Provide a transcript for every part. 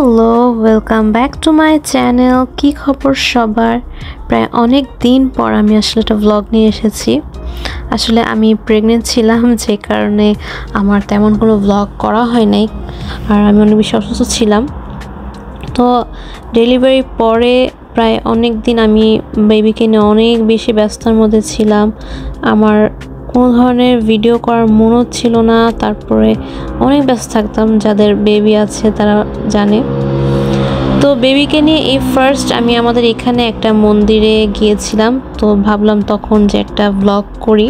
Hello, welcome back to my channel. কি খবর সবার? প্রায় অনেক দিন পর আমি আসলে একটা ভ্লগ নিয়ে এসেছি। আসলে আমি প্রেগনেন্ট ছিলাম, যে কারণে আমার তেমন কোনো ভ্লগ করা হয় নাই, আর আমি অনেক বেশি অসুস্থ ছিলাম। তো ডেলিভারি পরে প্রায় অনেক দিন আমি বেবিকে নিয়ে অনেক বেশি ব্যস্ততার মধ্যে ছিলাম। আমার কোনো ধরনের ভিডিও করার মনও ছিল না, তারপরে অনেক ব্যস্ত থাকতাম। যাদের বেবি আছে তারা জানে। তো বেবিকে নিয়ে এই ফার্স্ট আমি আমাদের এখানে একটা মন্দিরে গিয়েছিলাম। তো ভাবলাম তখন যে একটা ব্লগ করি।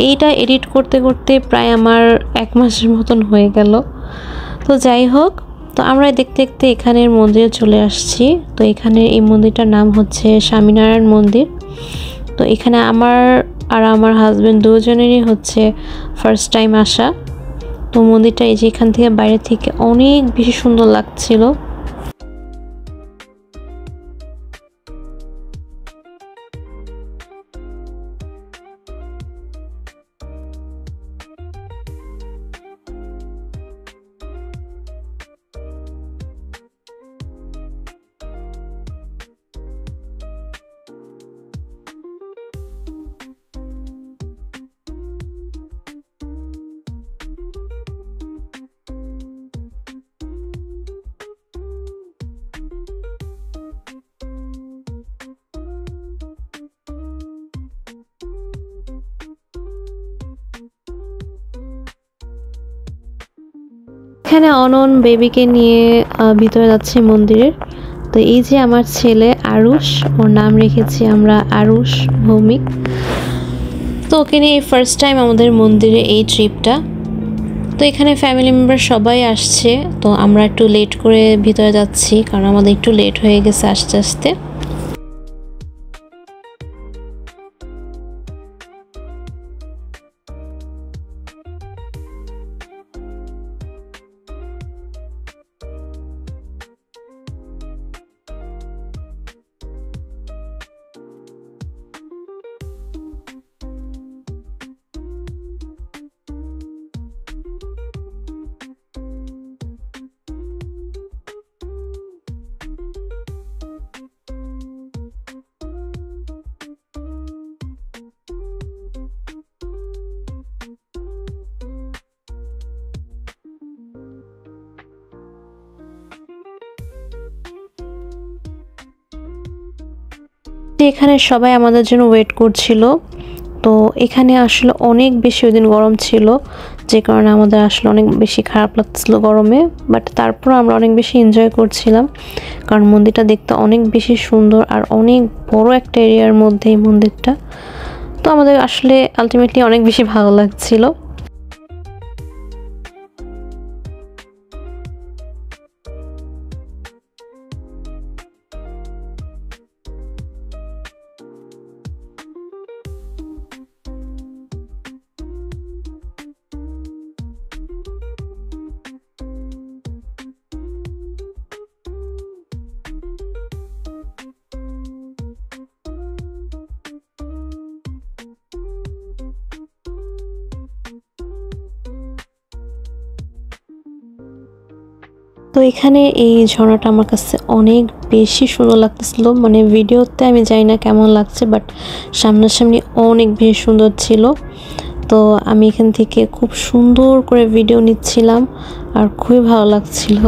এইটা এডিট করতে করতে প্রায় আমার 1 মাসের মতন হয়ে গেল। তো যাই হোক, তো আমরা দেখতে দেখতে এখানের মন্দিরে চলে আসছি। তো এখানে এই মন্দিরটার নাম হচ্ছে স্বামীনারায়ণ মন্দির। তো এখানে আমার আর আমার হাজব্যান্ড দুজনেরই হচ্ছে ফার্স্ট টাইম আসা। তো মন্দিরটা এই যে এখান থেকে বাইরে থেকে অনেক বেশি সুন্দর লাগছিল। এখানে অনন বেবিকে নিয়ে ভিতরে যাচ্ছে মন্দিরের। তো এই যে আমার ছেলে আরুষ, ওর নাম রেখেছি আমরা আরুষ ভৌমিক। তো ওকে নিয়ে ফার্স্ট টাইম আমাদের মন্দিরে এই ট্রিপটা। তো এখানে ফ্যামিলি মেম্বার সবাই আসছে। তো আমরা একটু লেট করে ভিতরে যাচ্ছি, কারণ আমাদের একটু লেট হয়ে গেছে আস্তে আস্তে। এখানে সবাই আমাদের জন্য ওয়েট করছিল। তো এখানে আসলে অনেক বেশি ওই দিন গরম ছিল, যে কারণে আমাদের আসলে অনেক বেশি খারাপ লাগছিল গরমে। বাট তারপর আমরা অনেক বেশি এনজয় করছিলাম, কারণ মন্দিরটা দেখতে অনেক বেশি সুন্দর আর অনেক বড় একটা এরিয়ার মধ্যে এই মন্দিরটা। তো আমাদের আসলে আলটিমেটলি অনেক বেশি ভালো লাগছিল। তো এখানে এই ঝর্ণাটা আমার কাছে অনেক বেশি সুন্দর লাগতেছিল। মানে ভিডিওতে আমি জানি না কেমন লাগছে, বাট সামনাসামনি অনেক বেশি সুন্দর ছিল। তো আমি এখান থেকে খুব সুন্দর করে ভিডিও নিচ্ছিলাম, আর খুবই ভালো লাগছিল।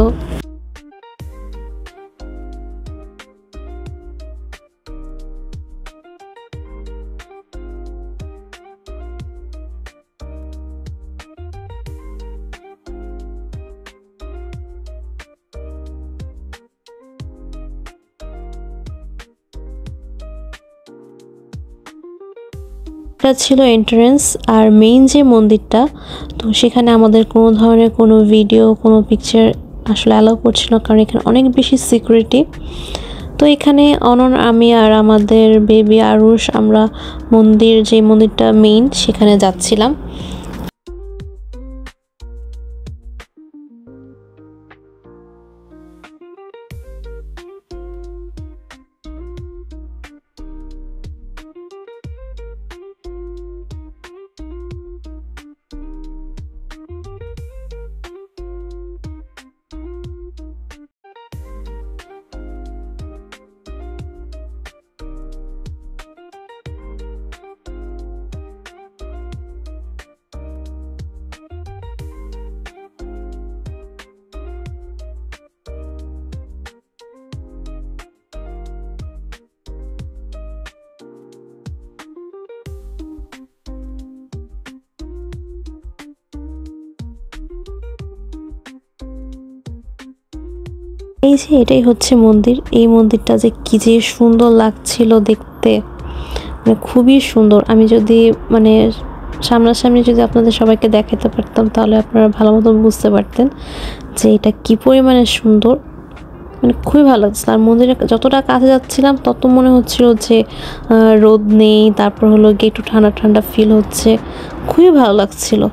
এটা ছিল এন্ট্রান্স, আর মেইন যে মন্দিরটা, তো সেখানে আমাদের কোনো ধরনের কোনো ভিডিও কোনো পিকচার আসলে অ্যালাউ করছিল না, কারণ এখানে অনেক বেশি সিকিউরিটি। তো এখানে অনন, আমি আর আমাদের বেবি আরুষ আমরা যে মন্দিরটা মেইন সেখানে যাচ্ছিলাম। এই যে এটাই হচ্ছে মন্দির। এই মন্দিরটা যে কি যে সুন্দর লাগছিল দেখতে, মানে খুবই সুন্দর। আমি যদি মানে সামনাসামনি যদি আপনাদের সবাইকে দেখাতে পারতাম তাহলে আপনারা ভালো মতো বুঝতে পারতেন যে এটা কি পরিমাণে সুন্দর। মানে খুবই ভালো লাগছিল। আর মন্দিরে যতটা কাছে যাচ্ছিলাম তত মনে হচ্ছিল যে রোদ নেই, তারপর হলো গিয়ে একটু ঠান্ডা ঠান্ডা ফিল হচ্ছে, খুবই ভালো লাগছিল।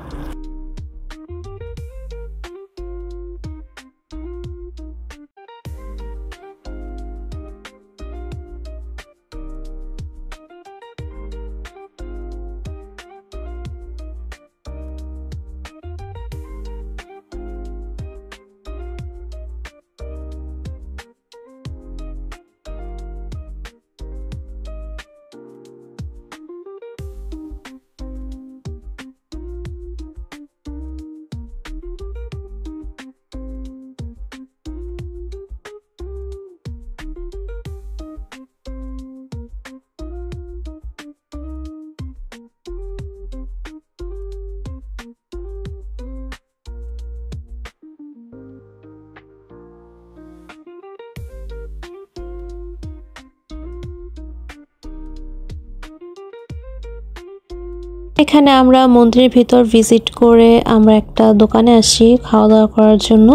এখানে আমরা মন্দিরের ভিতর ভিজিট করে আমরা একটা দোকানে আসি খাওয়া দাওয়া করার জন্য।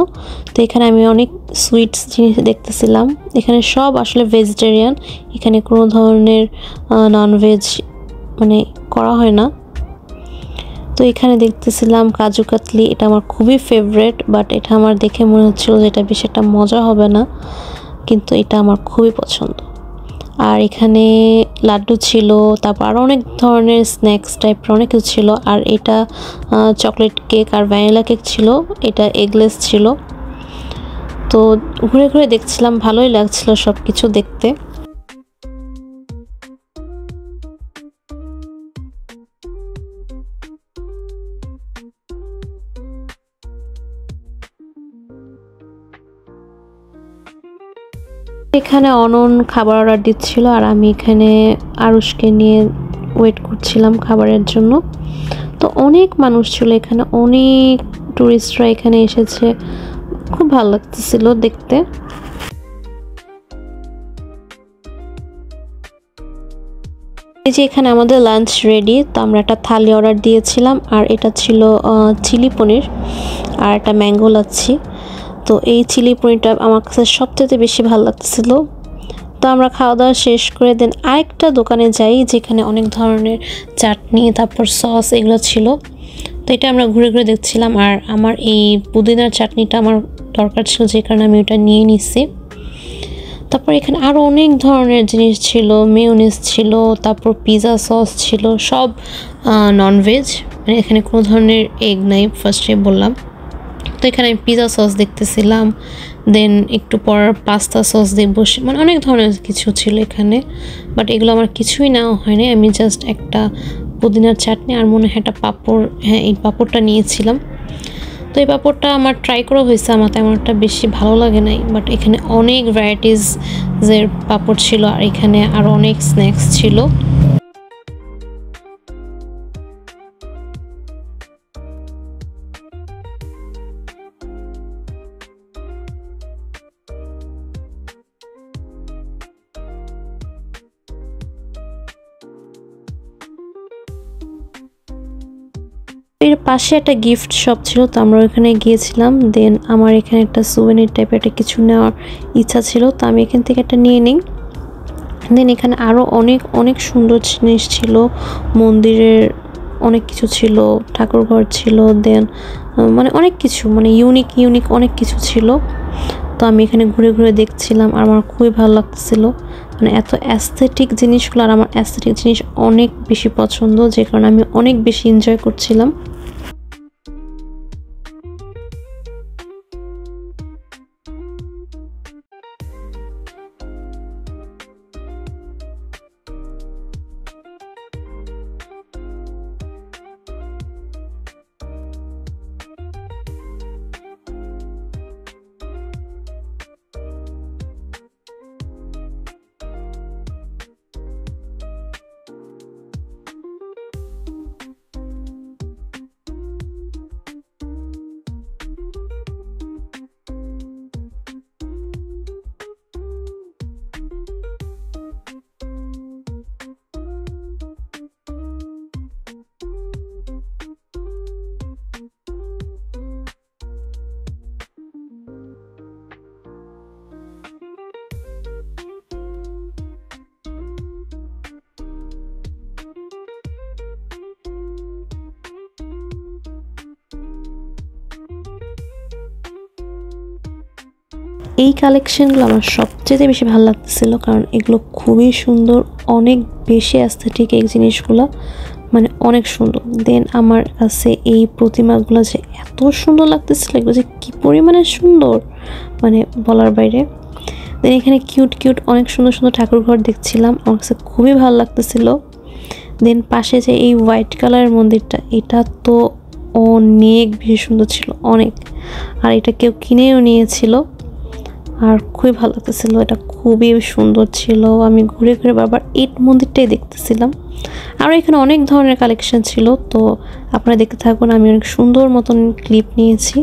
তো এখানে আমি অনেক সুইটস জিনিস দেখতেছিলাম। এখানে সব আসলে ভেজিটেরিয়ান, এখানে কোনো ধরনের ননভেজ মানে করা হয় না। তো এখানে দেখতেছিলাম কাজু কাতলি, এটা আমার খুবই ফেভারেট, বাট এটা আমার দেখে মনে হচ্ছিল যে এটা বেশ একটা মজা হবে না, কিন্তু এটা আমার খুবই পছন্দ। আর এখানে লাড্ডু ছিল, তারপর আরও অনেক ধরনের স্ন্যাক্স টাইপের অনেক কিছু ছিল। আর এটা চকলেট কেক আর ভ্যানিলা কেক ছিল, এটা এগলেস ছিল। তো ঘুরে ঘুরে দেখছিলাম, ভালোই লাগছিল সব কিছু দেখতে। এখানে অনন খাবার অর্ডার দিচ্ছিল আর আমি এখানে আরুষকে নিয়ে ওয়েট করছিলাম খাবারের জন্য। তো অনেক মানুষ ছিল এখানে, অনেক টুরিস্টরা এখানে এসেছে, খুব ভালো লাগতেছিল দেখতে। এই যে এখানে আমাদের লাঞ্চ রেডি। তো আমরা একটা থালি অর্ডার দিয়েছিলাম, আর এটা ছিল চিলি পনির আর একটা ম্যাঙ্গো লাচ্ছি। তো এই চিলি পনিরটা আমার কাছে সবচেয়ে বেশি ভালো লাগতেছিল। তো আমরা খাওয়া দাওয়া শেষ করে দেন আরেকটা দোকানে যাই যেখানে অনেক ধরনের চাটনি তারপর সস এগুলো ছিল। তো এটা আমরা ঘুরে ঘুরে দেখছিলাম, আর আমার এই পুদিনার চাটনিটা আমার দরকার ছিল, যে কারণে আমি ওটা নিয়ে নিছি। তারপর এখানে আরও অনেক ধরনের জিনিস ছিল, মেয়োনিজ ছিল, তারপর পিৎজা সস ছিল, সব ননভেজ, মানে এখানে কোনো ধরনের এগ নাই, ফার্স্টে বললাম। তো এখানে আমি পিৎজা সস দেখতেছিলাম, দেন একটু পর পাস্তা সস দেখবো, মানে অনেক ধরনের কিছু ছিল এখানে। বাট এগুলো আমার কিছুই নেওয়া হয়নি, আমি জাস্ট একটা পুদিনার চাটনি আর মনে হয় একটা পাঁপড়, হ্যাঁ এই পাঁপড়টা নিয়েছিলাম। তো এই পাঁপড়টা আমার ট্রাই করা হয়েছে, আমার তেমন একটা বেশি ভালো লাগে নাই। বাট এখানে অনেক ভ্যারাইটিসের পাঁপড় ছিল, আর এখানে আরও অনেক স্ন্যাক্স ছিল। এর পাশে একটা গিফট শপ ছিল, তো আমরা ওখানে গিয়েছিলাম। দেন আমার এখানে একটা সুভেনির টাইপের একটা কিছু নেওয়ার ইচ্ছা ছিল, তো আমি এখান থেকে একটা নিয়ে নিই। দেন এখানে আরও অনেক অনেক সুন্দর জিনিস ছিল, মন্দিরের অনেক কিছু ছিল, ঠাকুরঘর ছিল, দেন মানে অনেক কিছু, মানে ইউনিক ইউনিক অনেক কিছু ছিল। তো আমি এখানে ঘুরে ঘুরে দেখছিলাম আর আমার খুবই ভালো লাগতেছিল, মানে এত অ্যাস্থেটিক জিনিসগুলো, আর আমার অ্যাস্থেটিক জিনিস অনেক বেশি পছন্দ, যে কারণে আমি অনেক বেশি এনজয় করছিলাম। এই কালেকশনগুলো আমার সবচেয়ে বেশি ভালো লাগতেছিল, কারণ এগুলো খুবই সুন্দর, অনেক বেশি অ্যাস্থেটিক এই জিনিসগুলো, মানে অনেক সুন্দর। দেন আমার কাছে এই প্রতিমাগুলো যে এত সুন্দর লাগতেছিল, এগুলো যে কী পরিমাণে সুন্দর মানে বলার বাইরে। দেন এখানে কিউট কিউট অনেক সুন্দর সুন্দর ঠাকুর ঘর দেখছিলাম, আমার কাছে খুবই ভালো লাগতেছিল। দেন পাশে যে এই হোয়াইট কালারের মন্দিরটা, এটা তো অনেক বেশি সুন্দর ছিল, অনেক। আর এটা কেউ কিনেও নিয়েছিল, আর খুবই ভালো লাগতেছিল, এটা খুবই সুন্দর ছিল। আমি ঘুরে ঘুরে বারবার এই মন্দিরটাই দেখতেছিলাম। আর এখানে অনেক ধরনের কালেকশন ছিল, তো আপনারা দেখতে থাকুন। আমি অনেক সুন্দর মতন ক্লিপ নিয়েছি।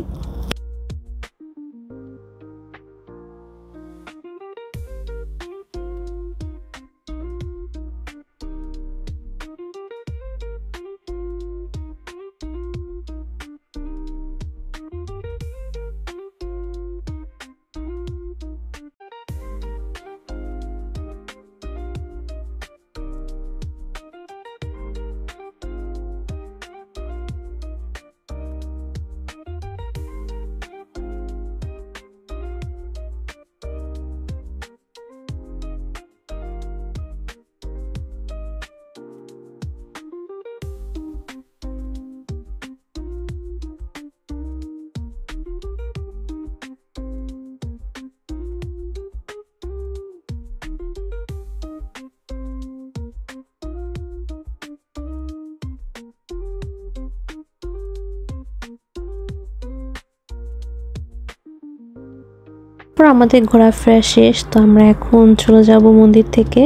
আমাদের ঘোরাফেরা শেষ, তো আমরা এখন চলে যাব মন্দির থেকে।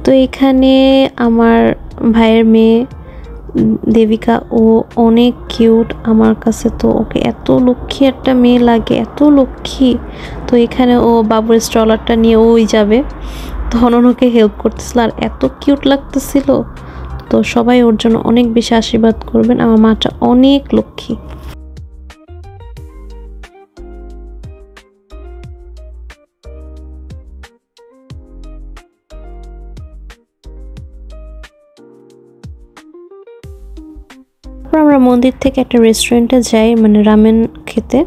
তো এখানে আমার ভাইয়ের মেয়ে দেবিকা, ও অনেক কিউট, আমার কাছে তো ওকে এত লক্ষ্মী একটা মেয়ে লাগে, এত লক্ষ্মী। তো এখানে ও বাবুর স্ট্রলারটা নিয়ে ওই যাবে, তখন ওকে হেল্প করতেছিল, আর এত কিউট লাগতেছিল। তো সবাই ওর জন্য অনেক বেশি আশীর্বাদ করবেন, আমার মাটা অনেক লক্ষ্মী। আমরা মন্দির থেকে একটা রেস্টুরেন্টে যাই, মানে রামেন খেতে।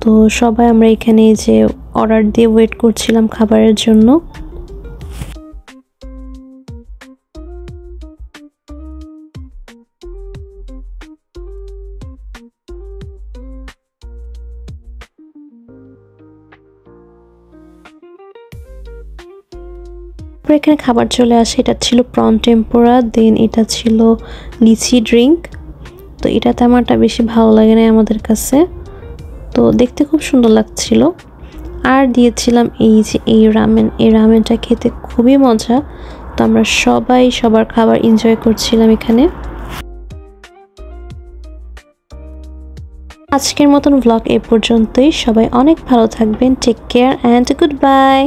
তো সবাই আমরা এখানে যে অর্ডার দিয়ে ওয়েট করছিলাম খাবারের জন্য। এখানে খাবার চলে আসে, এটা ছিল প্রন টেম্পোরা, দেন এটা ছিল লিচি ড্রিঙ্ক। তো এটা তেমনটা বেশি ভালো লাগে না আমাদের কাছে, তো দেখতে খুব সুন্দর লাগছিল। আর দিয়েছিলাম এই যে এই রামেন, এই রামেনটা খেতে খুবই মজা। তো আমরা সবাই সবার খাবার এনজয় করছিলাম এখানে। আজকের মতন ব্লগ এ পর্যন্তই। সবাই অনেক ভালো থাকবেন। Take care and good by.